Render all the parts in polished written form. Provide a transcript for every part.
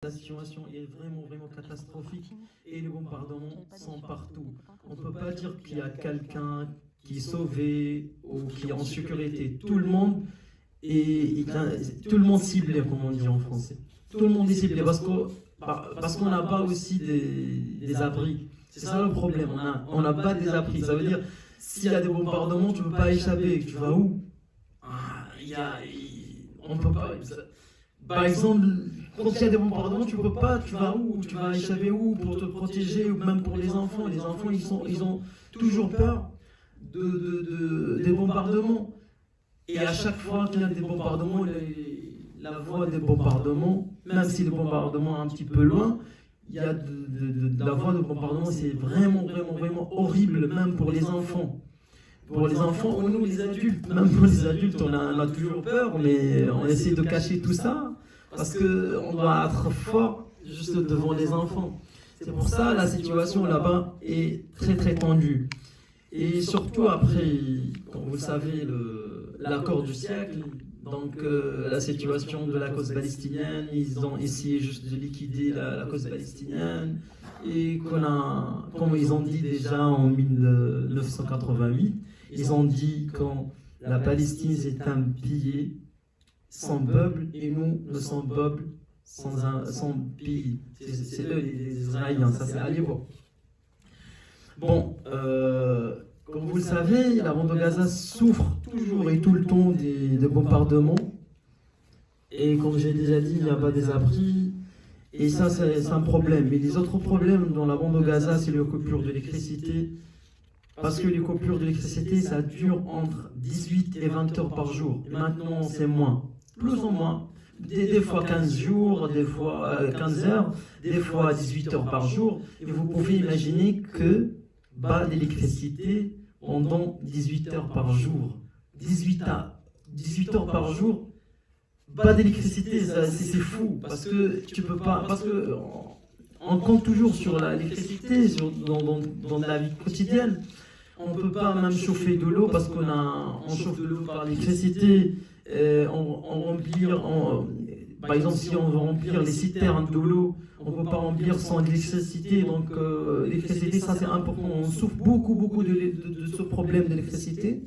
la situation est vraiment, vraiment catastrophique et les bombardements sont partout. On ne peut pas dire qu'il y a quelqu'un qui est sauvé ou qui est en sécurité. Tout le monde tout le monde ciblé, comme on dit en français. Tout le monde est ciblé parce qu'on n'a pas aussi des abris. C'est ça le problème, on n'a pas des abris. Ça veut dire, s'il y a des bombardements, tu ne peux pas échapper. Tu vas où? On peut pas. Par exemple, quand il y a des bombardements, tu peux pas. Tu vas où? Tu vas échapper où pour te protéger, ou même pour les enfants. Les enfants, ils ont toujours peur des bombardements. Et à chaque fois qu'il y a des bombardements, la voix des bombardements, même si le bombardement est un petit peu loin, il y a la voix de bombardement, c'est vraiment, vraiment, vraiment horrible, même pour les enfants. Pour les enfants ou nous, les adultes, même pour les adultes, on a toujours peur, mais on essaie de cacher tout ça, parce qu'on doit être fort juste devant les enfants. C'est pour ça la situation là-bas est très, très tendue. Et surtout après, comme vous le savez, l'accord du siècle, donc la situation de la cause palestinienne, ils ont essayé juste de liquider la cause palestinienne, et comme ils ont dit déjà en 1988, ils ont dit quand la Palestine c'est un pays sans peuple, et nous sommes peuple sans pays. C'est eux les Israéliens, ça c'est à l'époque. Bon, comme vous le savez, la bande de Gaza souffre toujours et tout le temps des bombardements. Et comme j'ai déjà dit, il n'y a pas des abris. Et ça, c'est un problème. Mais les autres problèmes dans la bande de Gaza, c'est les coupures d'électricité. Parce que les coupures d'électricité, ça dure entre 18 et 20 heures par jour. Et maintenant, c'est moins. Plus ou moins. Des fois 15 jours, des fois 15 heures, des fois 18 heures par jour. Et vous pouvez imaginer que bas d'électricité pendant 18 heures par jour. 18 heures par jour, bas d'électricité, c'est fou, parce que tu peux pas, parce que on compte toujours sur l'électricité dans la vie quotidienne. On ne peut pas même chauffer de l'eau parce on chauffe de l'eau par l'électricité. Par exemple, si on veut remplir les citernes de l'eau, on ne peut pas remplir sans électricité. Donc, l'électricité, ça c'est important. On souffre beaucoup de ce problème d'électricité.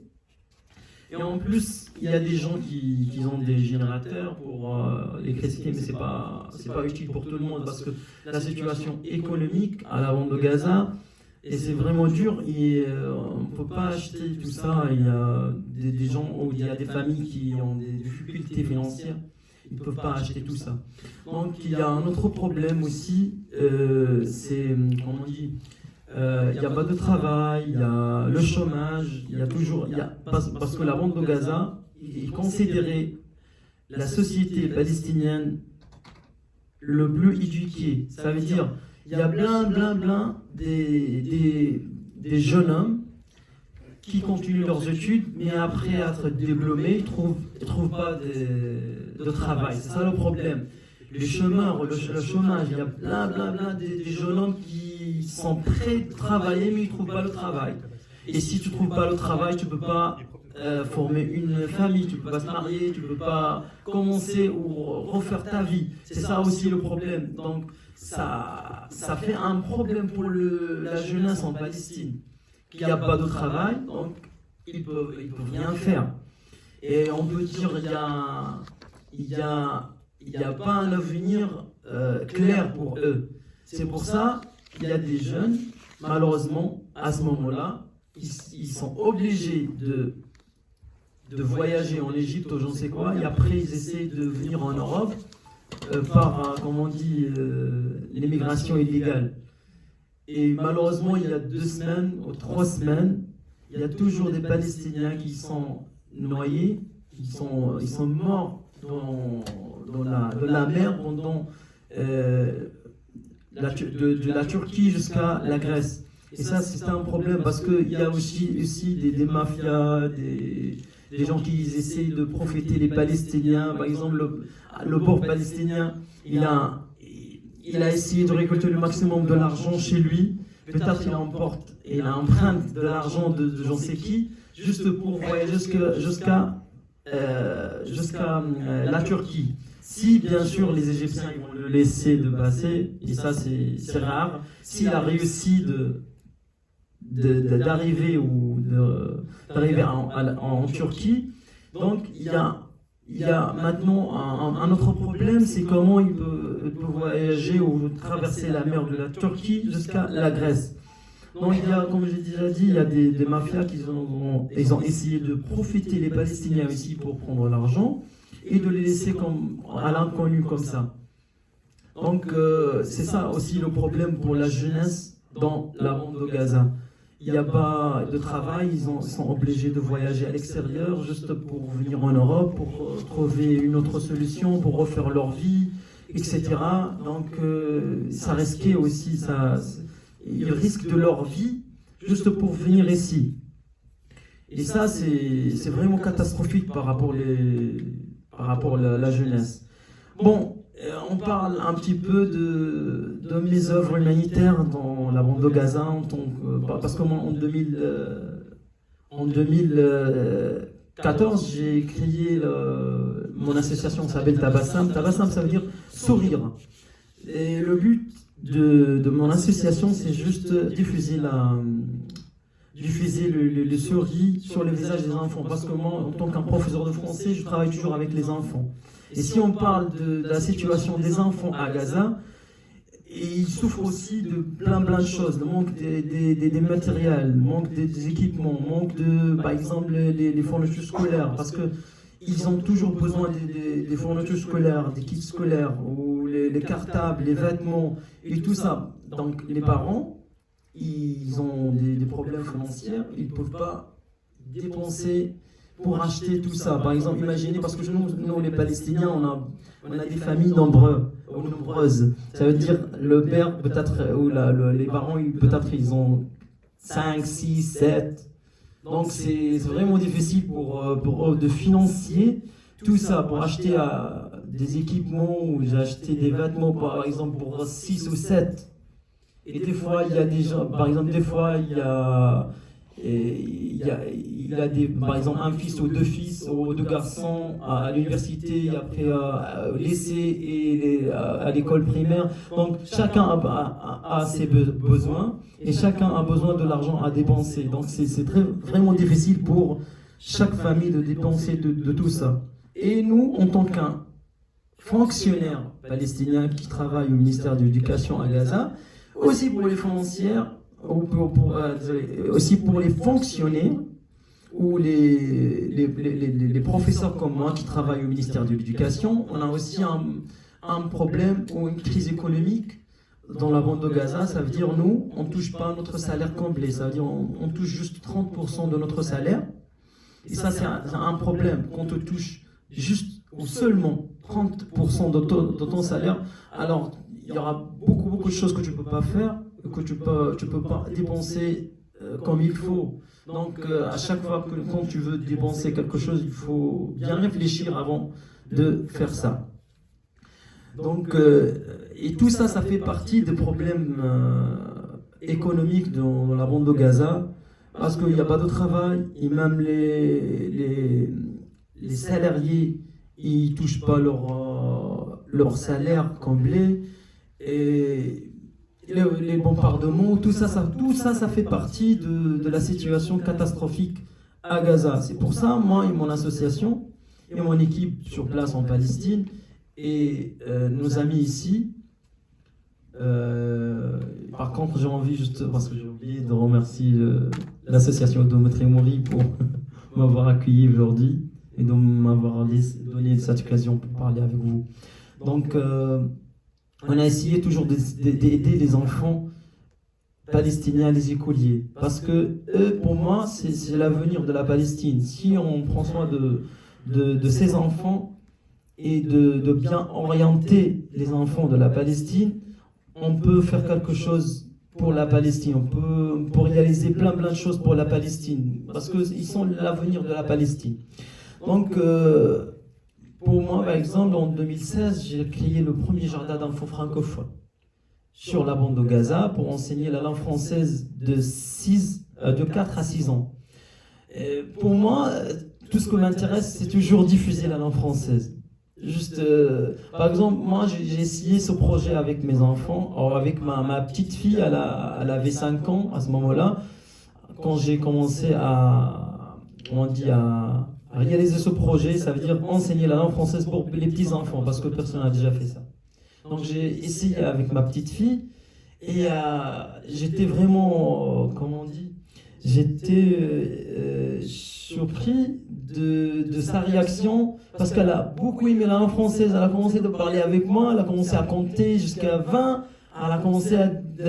Et en plus, il y a des gens qui ont des générateurs pour l'électricité, mais ce n'est pas utile pour tout le monde parce que la situation économique à la bande de Gaza, et c'est vraiment dur, et on ne peut pas acheter tout ça. Il y a des gens, il y a des familles qui ont des difficultés financières, ils ne peuvent pas acheter tout ça. Donc il y a un autre problème aussi, c'est, comment on dit, il n'y a pas de travail, il y a le chômage, parce que la bande de Gaza est considérée la société palestinienne le plus éduquée. Ça veut dire, il y a plein des jeunes hommes qui continuent leurs études, mais après être diplômés, ils trouvent pas de travail. C'est ça le problème. Les chômeurs, le chômage, il y a plein des jeunes hommes qui sont prêts à travailler, mais ils ne trouvent pas le travail. Et si tu ne trouves pas le travail, tu ne peux pas former une famille, tu ne peux pas se marier, tu ne peux pas commencer ou refaire ta vie. C'est ça aussi le problème. Donc ça fait un problème pour la jeunesse en Palestine. Il n'y a pas de travail, donc ils peuvent rien faire. Et on peut dire il y a pas un avenir clair pour eux. C'est pour ça qu'il y a des jeunes, malheureusement, à ce moment-là, ils sont obligés de voyager en Égypte ou je ne sais quoi, et après ils essaient de venir en Europe par, comment on dit, l'immigration illégale. Et malheureusement, il y a 2 semaines ou 3 semaines, il y a toujours des Palestiniens qui sont noyés, ils sont morts dans la mer pendant de la Turquie jusqu'à la Grèce. Et ça, c'est un problème parce qu'il y a aussi des mafias, des gens qui essaient de profiter les Palestiniens. Par exemple, le port palestinien, il a essayé de récolter le maximum de l'argent chez lui. Peut-être qu'il emprunte de l'argent de j'en sais qui, juste pour voyager jusqu'à la Turquie. Si bien sûr les Égyptiens ils vont le laisser de passer, et ça c'est rare, s'il a réussi d'arriver d'arriver en Turquie, donc il y a maintenant un autre problème, c'est comment il peut voyager ou traverser la mer de la Turquie jusqu'à la Grèce. Donc il y a, comme j'ai déjà dit, il y a des mafias ils ont essayé de profiter les Palestiniens ici pour prendre l'argent et de les laisser à l'inconnu comme ça. Donc c'est ça aussi le problème pour la jeunesse dans la bande de Gaza. Il n'y a pas de travail, ils sont obligés de voyager à l'extérieur juste pour venir en Europe, pour trouver une autre solution, pour refaire leur vie, etc. Donc ça risquait aussi, ils risquent de leur vie juste pour venir ici. Et ça, c'est vraiment catastrophique par rapport à la jeunesse. Bon, on parle un petit peu de mes œuvres humanitaires dans la bande de Gaza, parce que moi, en 2014, j'ai créé mon association, ça s'appelle Tabassam. Tabassam, ça veut dire sourire. Et le but de mon association, c'est juste diffuser le sourire sur le visage des enfants. Parce que moi, en tant qu'un professeur de français, je travaille toujours avec les enfants. Et si on parle de la situation des enfants à Gaza, ils souffrent aussi de plein de choses. Le manque des matériels, le manque des équipements, le manque par exemple, les fournitures scolaires. Parce qu'ils ont toujours besoin des fournitures scolaires, des kits scolaires, ou les cartables, les vêtements, et tout ça. Donc les parents, ils ont des problèmes financiers, ils ne peuvent pas dépenser pour acheter tout ça. Par exemple, imaginez, parce que nous les Palestiniens, on a des familles nombreuses. Ça veut dire le père, peut-être, ou les parents, peut-être ils ont 5, 6, 7. Donc c'est vraiment difficile pour eux de financer tout ça, pour acheter des équipements, ou acheter des vêtements, par exemple, pour 6 ou 7. Et des fois, il y a des gens, par exemple, des fois, il y a par exemple un fils ou deux fils ou deux garçons à l'université, après au lycée et à l'école primaire. Donc chacun a ses besoins et chacun a besoin de l'argent à dépenser. Donc c'est vraiment difficile pour chaque famille de dépenser de tout ça. Et nous, en tant qu'un fonctionnaire palestinien qui travaille au ministère de l'Éducation à Gaza, aussi pour les foncières, aussi pour les fonctionnaires ou les professeurs comme moi qui travaillent au ministère de l'Éducation, on a aussi un problème ou une crise économique dans la bande de Gaza. Ça veut dire nous, on ne touche pas notre salaire complet, ça veut dire on touche juste 30% de notre salaire. Et ça, c'est un problème. Quand on touche juste ou seulement 30% de ton salaire, alors il y aura beaucoup de choses que tu ne peux pas faire, que tu peux pas dépenser comme il faut. Donc à chaque fois quand tu veux dépenser quelque chose, il faut bien réfléchir avant de faire ça. Donc et tout ça, ça fait partie des problèmes économiques dans la bande de Gaza, parce qu'il n'y a pas de travail, et même les salariés, ils ne touchent pas leur salaire comblé. Et les bombardements, tout ça, ça fait partie de la situation catastrophique à Gaza. C'est pour ça, moi et mon association et mon équipe sur place en Palestine et nos amis ici. Par contre, j'ai envie, juste parce que j'ai oublié de remercier l'association Dométrie Mori pour m'avoir accueilli aujourd'hui et de m'avoir donné cette occasion pour parler avec vous. Donc, on a essayé toujours d'aider les enfants palestiniens, les écoliers, parce que eux, pour moi, c'est l'avenir de la Palestine. Si on prend soin de ces enfants et de bien orienter les enfants de la Palestine, on peut faire quelque chose pour la Palestine. On peut réaliser plein de choses pour la Palestine, parce qu'ils sont l'avenir de la Palestine. Donc, pour moi, par exemple, en 2016, j'ai créé le premier jardin d'enfants francophones sur la bande de Gaza pour enseigner la langue française de 4 à 6 ans. Et pour moi, tout ce qui m'intéresse, c'est toujours diffuser la langue française. Juste, par exemple, moi j'ai essayé ce projet avec mes enfants. Alors, avec ma petite fille, elle avait 5 ans à ce moment-là, quand j'ai commencé comment on dit, à réaliser ce projet, ça veut dire enseigner la langue française pour les petits enfants, parce que personne n'a déjà fait ça. Donc j'ai essayé avec ma petite fille, et j'étais vraiment, comment on dit, j'étais surpris de sa réaction, parce qu'elle a beaucoup aimé la langue française. Elle a commencé à parler avec moi, elle a commencé à compter jusqu'à 20, elle a commencé à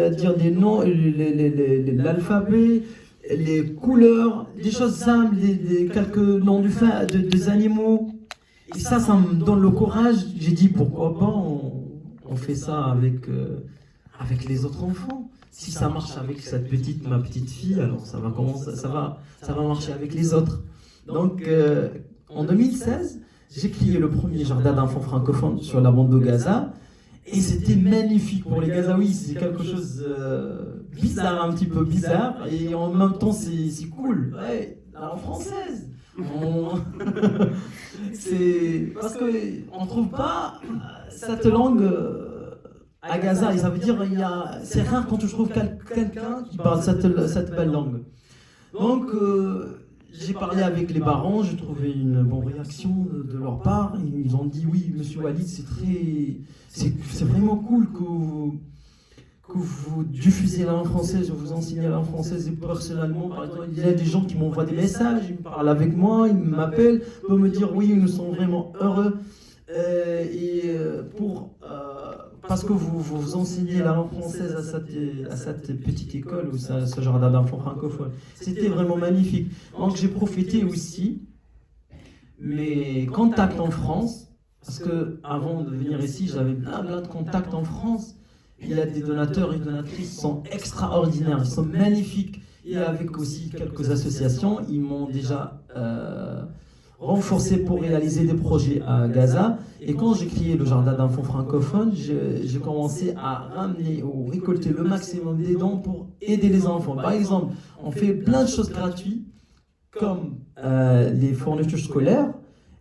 dire des noms, l'alphabet, les couleurs, des choses simples, quelques noms des animaux. Et ça me donne le courage. J'ai dit pourquoi pas on fait ça avec les autres enfants. Si ça marche avec ma petite fille, alors ça va marcher avec les autres. Donc en 2016, j'ai créé le premier jardin d'enfants francophones sur la bande de Gaza. Et c'était magnifique pour les Gazaouis. C'est quelque chose bizarre, un petit peu bizarre. Et en même temps, c'est cool. Ouais, la langue française. C'est parce qu'on ne trouve pas cette langue à Gaza. Et ça veut dire c'est rare quand tu trouves quelqu'un qui parle cette belle langue. Donc, j'ai parlé avec les parents, j'ai trouvé une bonne réaction de leur part. Ils ont dit oui, monsieur Walid, c'est vraiment cool que vous diffusez la langue française, vous enseignez la langue française. Et personnellement, par exemple, il y a des gens qui m'envoient des messages, ils me parlent avec moi, ils m'appellent pour me dire oui, nous sommes vraiment heureux. Parce que vous enseignez la langue française à cette petite école ou ce jardin d'enfants francophones. C'était vraiment magnifique. Donc j'ai profité aussi mes contacts en France, parce que avant de venir ici, j'avais plein de contacts en France. Il y a des donateurs et donatrices qui sont extraordinaires, ils sont magnifiques. Et avec aussi quelques associations, ils m'ont déjà renforcé pour réaliser des projets à Gaza. Et quand j'ai créé le jardin d'enfants francophones, j'ai commencé à ramener ou récolter le maximum des dons pour aider les enfants. Par exemple, on fait plein de choses gratuites, comme les fournitures scolaires,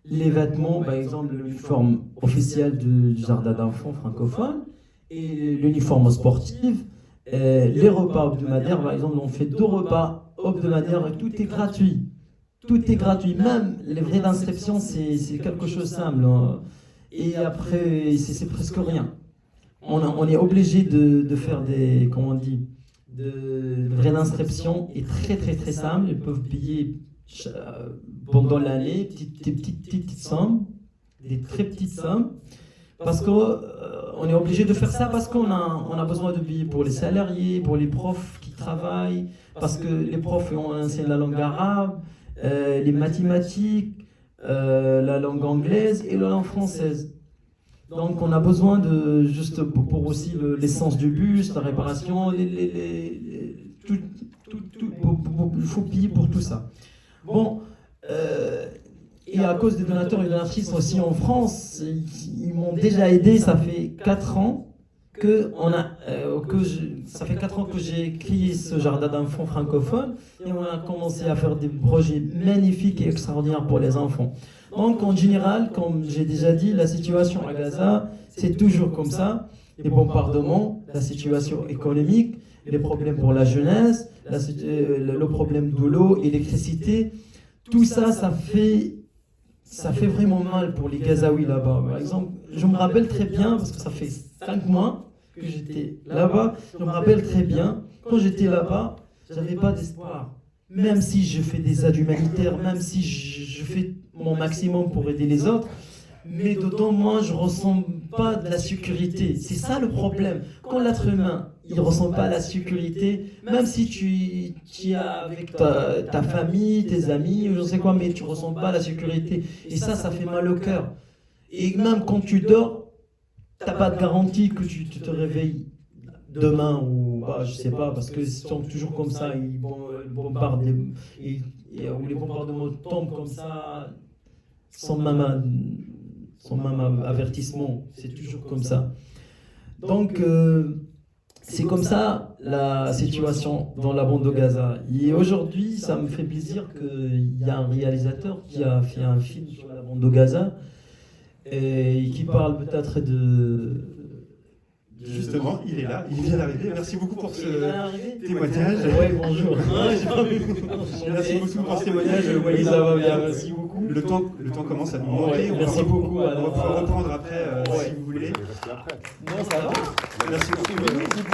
les vêtements, par exemple l'uniforme officiel du jardin d'enfants francophones, et l'uniforme sportif, les repas hebdomadaires. Par exemple, on fait 2 repas hebdomadaires et tout est gratuit. Tout est gratuit, même les frais d'inscription, c'est quelque chose de simple. Et après, c'est presque rien. On est obligé de faire des, comment on dit, de frais d'inscription est très simple. Ils peuvent payer pendant l'année des petites sommes, des très petites sommes, parce qu'on est obligé de faire ça parce qu'on a besoin de payer pour les salariés, pour les profs qui travaillent, parce que les profs enseignent la langue arabe, les mathématiques, la langue anglaise et la langue française. Donc on a besoin de juste pour aussi l'essence du bus, la réparation, il faut payer pour tout ça. Bon, et à cause des donateurs et donatrices aussi en France, ils m'ont déjà aidé. Ça fait 4 ans ça fait 4 ans que j'ai créé ce jardin d'enfants francophones et on a commencé à faire des projets magnifiques et extraordinaires pour les enfants. Donc en général, comme j'ai déjà dit, la situation à Gaza, c'est toujours comme ça. Les bombardements, la situation économique, les problèmes pour la jeunesse, le problème de l'eau, l'électricité, tout ça, ça fait vraiment mal pour les Gazaouis là-bas. Par exemple, je me rappelle très bien, parce que ça fait 5 mois que j'étais là-bas, je me rappelle très bien, quand j'étais là-bas, j'avais pas d'espoir. Même si je fais des aides humanitaires, même si je fais mon maximum pour aider les autres, mais d'autant moins je ressens pas de la sécurité. C'est ça le problème. Quand l'être humain, il ressent pas la sécurité, même si tu es avec ta famille, tes amis, ou je ne sais quoi, mais tu ressens pas la sécurité. Et ça fait mal au cœur. Et même quand tu dors, t'as pas de garantie que tu te réveilles demain ou je sais pas, parce que c'est toujours comme ça, ils bombardent ou les bombardements tombent comme ça sans même avertissement, c'est toujours comme ça. Donc c'est comme ça la situation dans la bande de Gaza. Et aujourd'hui, ça me fait plaisir qu'il y a un réalisateur qui a fait un film sur la bande de Gaza. et qui parle peut-être de... Justement, il est là, il vient d'arriver. Merci beaucoup pour ce témoignage. Oui, bonjour. Merci beaucoup pour ce témoignage. Oui, ça va bien, merci beaucoup. Le temps commence à nous manquer. Merci beaucoup. On va pouvoir reprendre après si vous voulez. Non, ça va. Merci beaucoup.